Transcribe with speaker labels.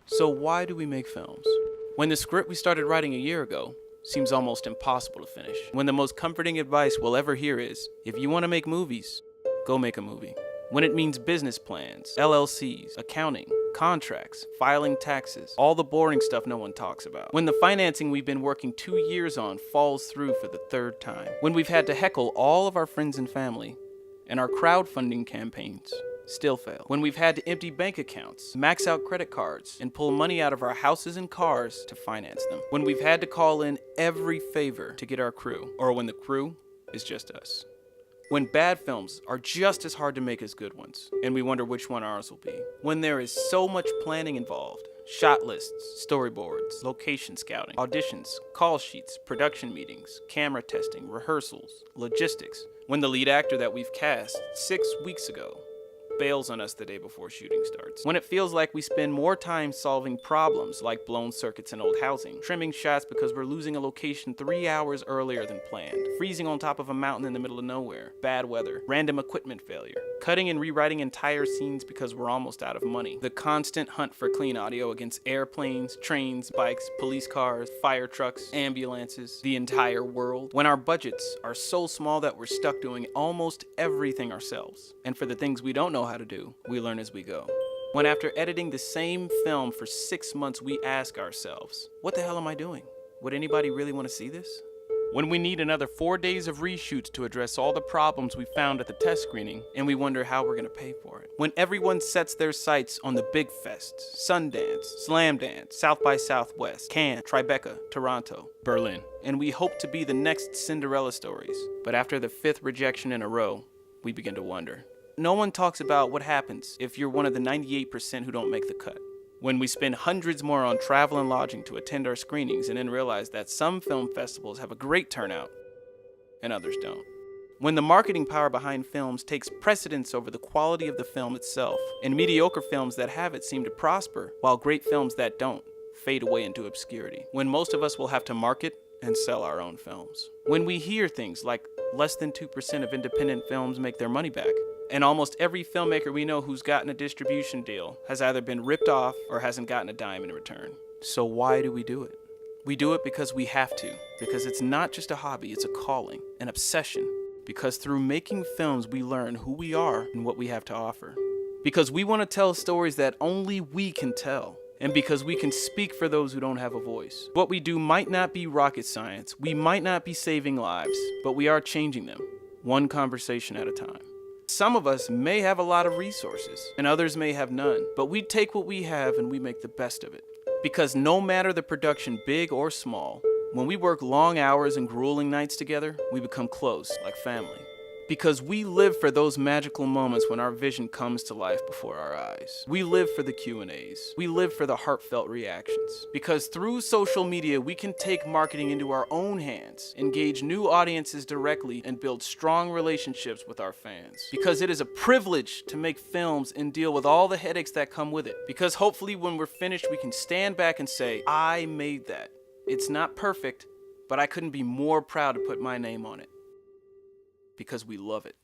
Speaker 1: So why do we make films? When the script we started writing a year ago seems almost impossible to finish. When the most comforting advice we'll ever hear is, if you want to make movies, go make a movie. When it means business plans, LLCs, accounting, contracts, filing taxes, all the boring stuff no one talks about. When the financing we've been working 2 years on falls through for the third time. When we've had to heckle all of our friends and family, and our crowdfunding campaigns still fail. When we've had to empty bank accounts, max out credit cards, and pull money out of our houses and cars to finance them. When we've had to call in every favor to get our crew, or when the crew is just us. When bad films are just as hard to make as good ones, and we wonder which one ours will be. When there is so much planning involved, shot lists, storyboards, location scouting, auditions, call sheets, production meetings, camera testing, rehearsals, logistics. When the lead actor that we've cast 6 weeks ago bails on us the day before shooting starts. When it feels like we spend more time solving problems like blown circuits in old housing, trimming shots because we're losing a location 3 hours earlier than planned, freezing on top of a mountain in the middle of nowhere, bad weather, random equipment failure, cutting and rewriting entire scenes because we're almost out of money, the constant hunt for clean audio against airplanes, trains, bikes, police cars, fire trucks, ambulances, the entire world. When our budgets are so small that we're stuck doing almost everything ourselves. And for the things we don't know how to do, we learn as we go. When after editing the same film for 6 months, we ask ourselves, what the hell am I doing? Would anybody really want to see this? When we need another 4 days of reshoots to address all the problems we found at the test screening, and we wonder how we're going to pay for it. When everyone sets their sights on the big fests, Sundance, Slamdance, South by Southwest, Cannes, Tribeca, Toronto, Berlin, and we hope to be the next Cinderella stories. But after the 5th rejection in a row, we begin to wonder. No one talks about what happens if you're one of the 98% who don't make the cut. When we spend hundreds more on travel and lodging to attend our screenings and then realize that some film festivals have a great turnout and others don't. When the marketing power behind films takes precedence over the quality of the film itself, and mediocre films that have it seem to prosper, while great films that don't fade away into obscurity. When most of us will have to market and sell our own films. When we hear things like less than 2% of independent films make their money back, and almost every filmmaker we know who's gotten a distribution deal has either been ripped off or hasn't gotten a dime in return. So why do we do it? We do it because we have to, because it's not just a hobby, it's a calling, an obsession. Because through making films, we learn who we are and what we have to offer. Because we want to tell stories that only we can tell. And because we can speak for those who don't have a voice. What we do might not be rocket science, we might not be saving lives, but we are changing them, one conversation at a time. Some of us may have a lot of resources, and others may have none, but we take what we have and we make the best of it. Because no matter the production, big or small, when we work long hours and grueling nights together, we become close, like family. Because we live for those magical moments when our vision comes to life before our eyes. We live for the Q&As. We live for the heartfelt reactions. Because through social media, we can take marketing into our own hands, engage new audiences directly, and build strong relationships with our fans. Because it is a privilege to make films and deal with all the headaches that come with it. Because hopefully when we're finished, we can stand back and say, I made that. It's not perfect, but I couldn't be more proud to put my name on it. Because we love it.